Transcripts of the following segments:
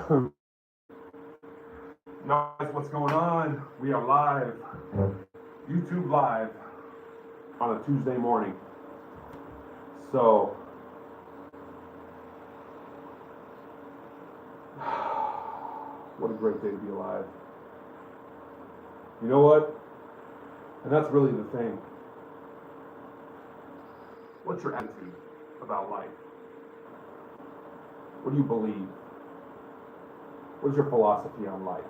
Guys, what's going on? We are live, YouTube live on a Tuesday morning. So, what a great day to be alive. You know what? And that's really the thing. What's your attitude about life? What do you believe? What is your philosophy on life?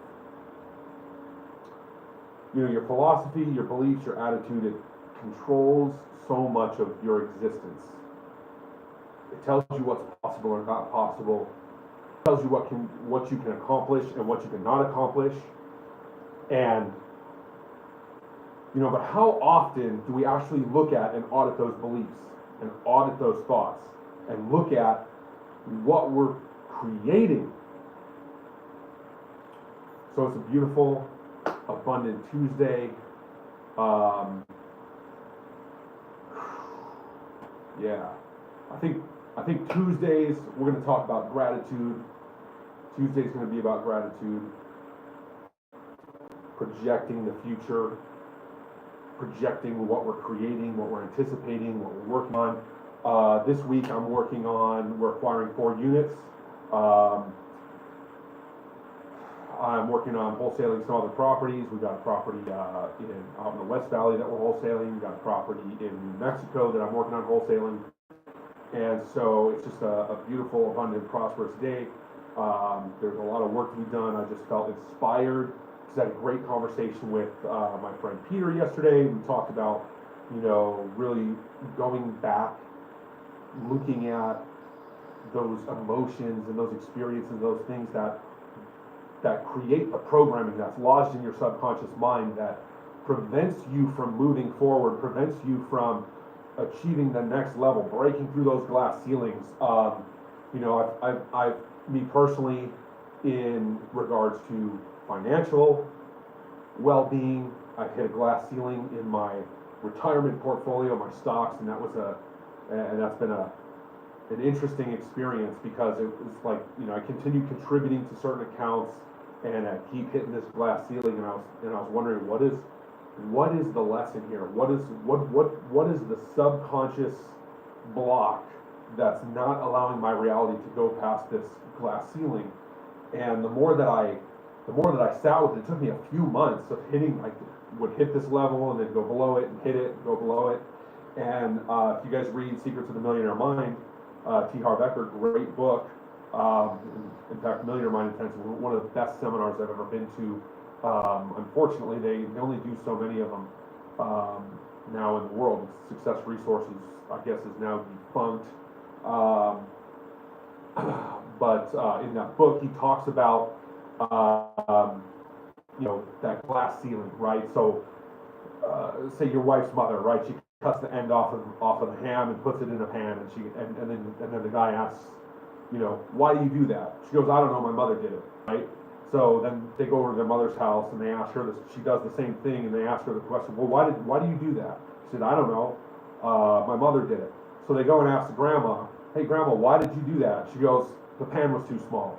You know, your philosophy, your beliefs, your attitude, it controls so much of your existence. It tells you what's possible or not possible. It tells you what you can accomplish and what you cannot accomplish. And, you know, but how often do we actually look at and audit those beliefs and audit those thoughts and look at what we're creating? So it's a beautiful, abundant Tuesday. Yeah, I think Tuesdays we're going to talk about gratitude. Tuesday's going to be about gratitude, projecting the future, projecting what we're creating, what we're anticipating, what we're working on. This week we're acquiring 4 units. I'm working on wholesaling some other properties. We've got a property out in the West Valley that we're wholesaling. We've got a property in New Mexico that I'm working on wholesaling. And so it's just a beautiful, abundant, prosperous day. There's a lot of work to be done. I just felt inspired because I had a great conversation with my friend Peter yesterday. We talked about, you know, really going back, looking at those emotions and those experiences, those things that create the programming that's lodged in your subconscious mind that prevents you from moving forward, prevents you from achieving the next level, breaking through those glass ceilings. You know, I've me personally, in regards to financial well-being, I've hit a glass ceiling in my retirement portfolio, my stocks, and that's been an interesting experience because it was like, you know, I continue contributing to certain accounts and I keep hitting this glass ceiling, and I was wondering what is the lesson here? What is the subconscious block that's not allowing my reality to go past this glass ceiling? And the more that I sat with it, it took me a few months of hitting, like, would hit this level and then go below it and hit it, go below it. And if you guys read Secrets of the Millionaire Mind, T. Harv Eker, great book. In fact, Millionaire Mind Intensive, one of the best seminars I've ever been to. Unfortunately, they only do so many of them now in the world. Success Resources, I guess, is now defunct. But in that book, he talks about you know, that glass ceiling, right? So, say your wife's mother, right? She cuts the end off of the ham and puts it in a pan, and then the guy asks, you know, why do you do that? She goes, I don't know, my mother did it, right? So then they go over to their mother's house and they ask her this. She does the same thing, and they ask her the question, well, why do you do that? She said, I don't know, my mother did it. So they go and ask the grandma, hey grandma, why did you do that? She goes, the pan was too small,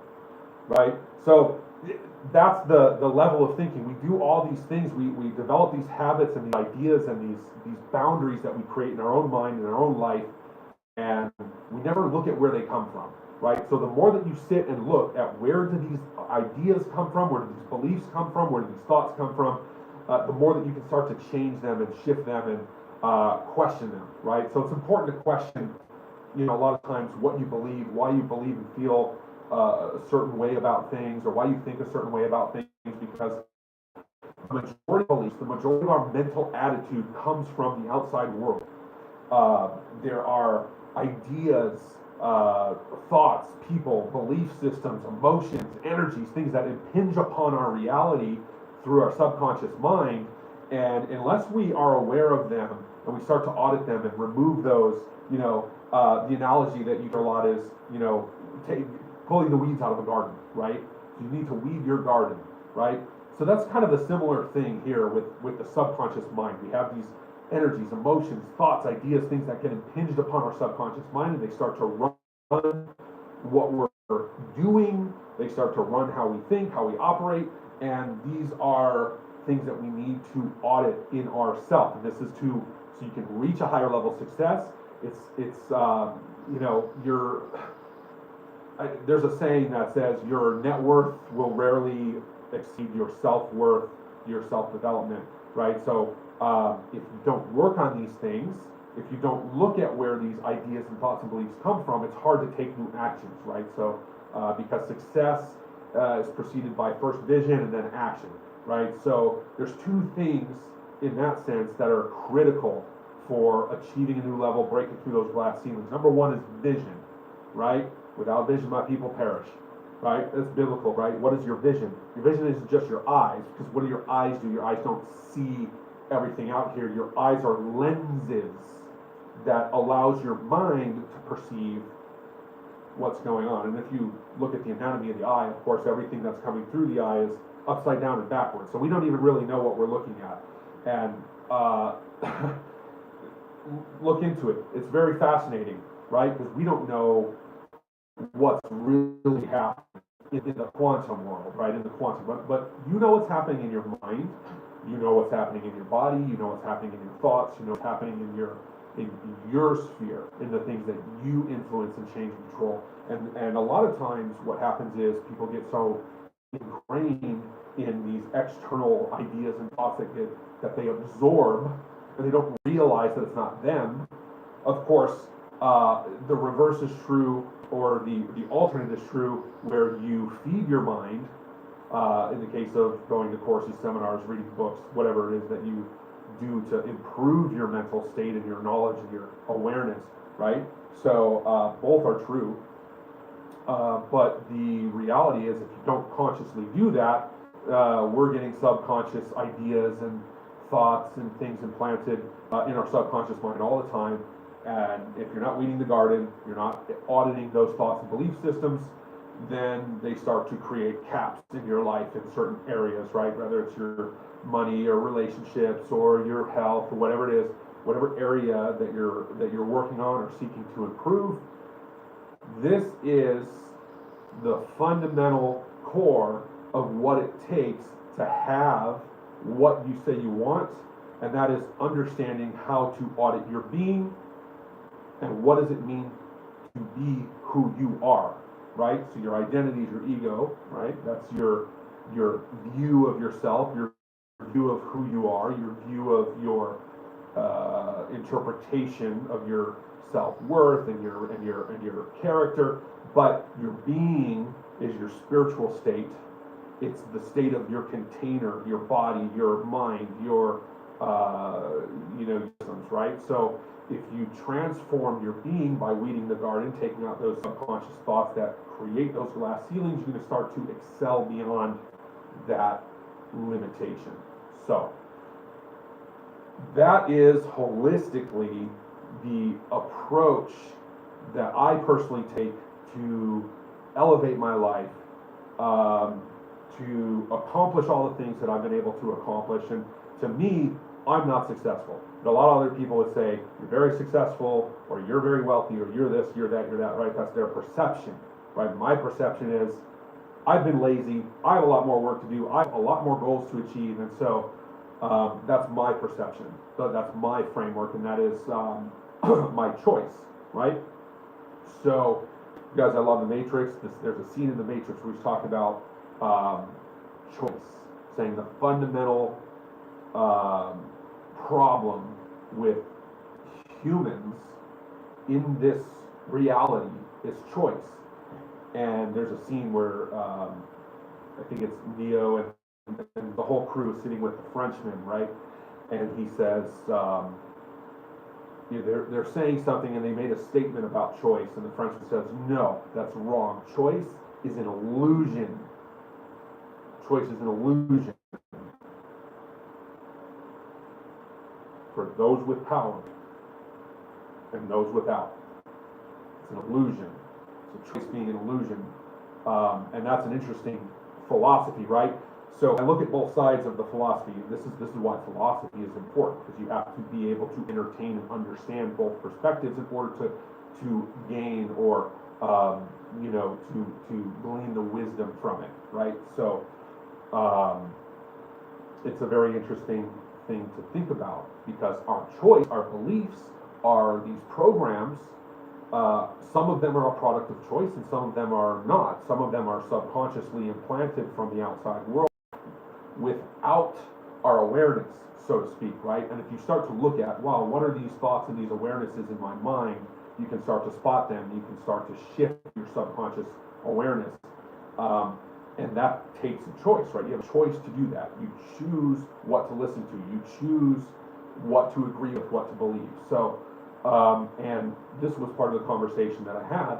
right? So that's the level of thinking. We do all these things, we develop these habits and these ideas and these boundaries that we create in our own mind, in our own life, and we never look at where they come from, right? So the more that you sit and look at where do these ideas come from, where do these beliefs come from, where do these thoughts come from, the more that you can start to change them and shift them and question them, right? So it's important to question, you know, a lot of times what you believe, why you believe and feel a certain way about things, or why you think a certain way about things, because the majority of beliefs, the majority of our mental attitude comes from the outside world. There are ideas, thoughts, people, belief systems, emotions, energies, things that impinge upon our reality through our subconscious mind, and unless we are aware of them and we start to audit them and remove those, you know, the analogy that you hear a lot is, you know, pulling the weeds out of a garden, right? You need to weed your garden, right? So that's kind of a similar thing here with the subconscious mind. We have these energies, emotions, thoughts, ideas, things that get impinged upon our subconscious mind, and they start to run what we're doing, they start to run how we think, how we operate, and these are things that we need to audit in ourselves. And this is so you can reach a higher level of success. There's a saying that says your net worth will rarely exceed your self-worth, your self-development, right? So if you don't work on these things, if you don't look at where these ideas and thoughts and beliefs come from, it's hard to take new actions, right? So because success is preceded by first vision and then action, right? So there's two things in that sense that are critical for achieving a new level, breaking through those glass ceilings. Number one is vision, right? Without vision, my people perish, right? That's biblical, right? What is your vision? Your vision isn't just your eyes, because what do your eyes do? Your eyes don't see everything out here. Your eyes are lenses that allows your mind to perceive what's going on. And if you look at the anatomy of the eye, of course, everything that's coming through the eye is upside down and backwards. So we don't even really know what we're looking at. And look into it. It's very fascinating, right? Because we don't know what's really happening in the quantum world, right? In the quantum, but you know what's happening in your mind, you know what's happening in your body, you know what's happening in your thoughts, you know what's happening in your sphere, in the things that you influence and change and control. And a lot of times what happens is people get so ingrained in these external ideas and thoughts that they absorb, and they don't realize that it's not them. Of course, the reverse is true, or the alternate is true, where you feed your mind, in the case of going to courses, seminars, reading books, whatever it is that you do to improve your mental state and your knowledge and your awareness, right? So both are true, but the reality is if you don't consciously do that, we're getting subconscious ideas and thoughts and things implanted in our subconscious mind all the time. And if you're not weeding the garden, you're not auditing those thoughts and belief systems, then they start to create caps in your life in certain areas, right? Whether it's your money or relationships or your health or whatever it is, whatever area that you're working on or seeking to improve. This is the fundamental core of what it takes to have what you say you want, and that is understanding how to audit your being. And what does it mean to be who you are, right? So your identity is your ego, right? That's your view of yourself, your view of who you are, your view of your interpretation of your self-worth and your character. But your being is your spiritual state. It's the state of your container, your body, your mind, your right? So if you transform your being by weeding the garden, taking out those subconscious thoughts that create those glass ceilings, you're going to start to excel beyond that limitation. So that is holistically the approach that I personally take to elevate my life, to accomplish all the things that I've been able to accomplish. And to me, I'm not successful. But a lot of other people would say, you're very successful, or you're very wealthy, or you're this, you're that, right? That's their perception, right? My perception is, I've been lazy, I have a lot more work to do, I have a lot more goals to achieve, and so that's my perception. So that's my framework, and that is my choice, right? So, you guys, I love The Matrix. There's a scene in The Matrix where he's talking about choice, saying the fundamental problem with humans in this reality is choice. And there's a scene where I think it's Neo and the whole crew is sitting with the Frenchman, right? And he says, they're saying something and they made a statement about choice, and the Frenchman says, no, that's wrong. Choice is an illusion. Choice is an illusion for those with power and those without. It's an illusion. So choice being an illusion. And that's an interesting philosophy, right? So I look at both sides of the philosophy. This is why philosophy is important, because you have to be able to entertain and understand both perspectives in order to gain or to glean the wisdom from it, right? So it's a very interesting thing to think about, because our choice, our beliefs, are these programs. Some of them are a product of choice, and some of them are not. Some of them are subconsciously implanted from the outside world without our awareness, so to speak, right? And if you start to look at, wow, what are these thoughts and these awarenesses in my mind, you can start to spot them. You can start to shift your subconscious awareness. And that takes a choice, right? You have a choice to do that. You choose what to listen to. You choose what to agree with, what to believe. So, and this was part of the conversation that I had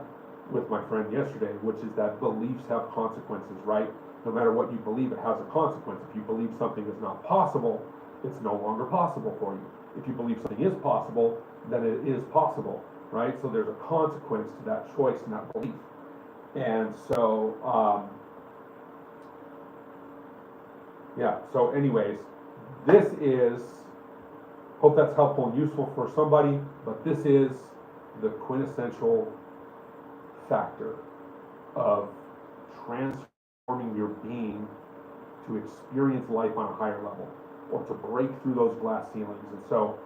with my friend yesterday, which is that beliefs have consequences, right? No matter what you believe, it has a consequence. If you believe something is not possible, it's no longer possible for you. If you believe something is possible, then it is possible, right? So there's a consequence to that choice and that belief. And so, so anyways, this is, hope that's helpful and useful for somebody, but this is the quintessential factor of transforming your being to experience life on a higher level, or to break through those glass ceilings. And so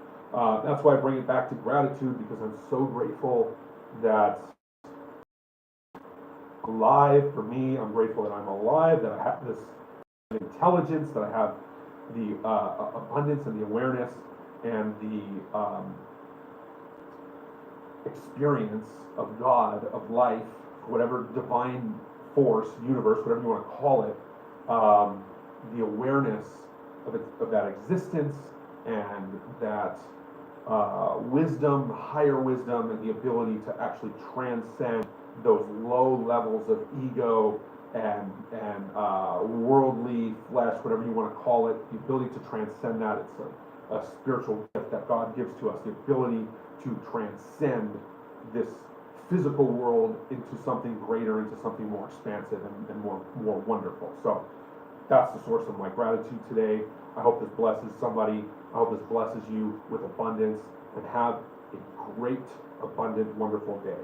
that's why I bring it back to gratitude, because I'm so grateful that alive. For me, I'm grateful that I'm alive, that I have this intelligence, that I have the abundance and the awareness and the experience of God, of life, whatever divine force, universe, whatever you want to call it, the awareness of that existence, and that wisdom, higher wisdom, and the ability to actually transcend those low levels of ego and worldly flesh, whatever you want to call it, the ability to transcend that. It's a spiritual gift that God gives to us, the ability to transcend this physical world into something greater, into something more expansive and more wonderful. So that's the source of my gratitude today. I hope this blesses somebody. I hope this blesses you with abundance, and have a great, abundant, wonderful day.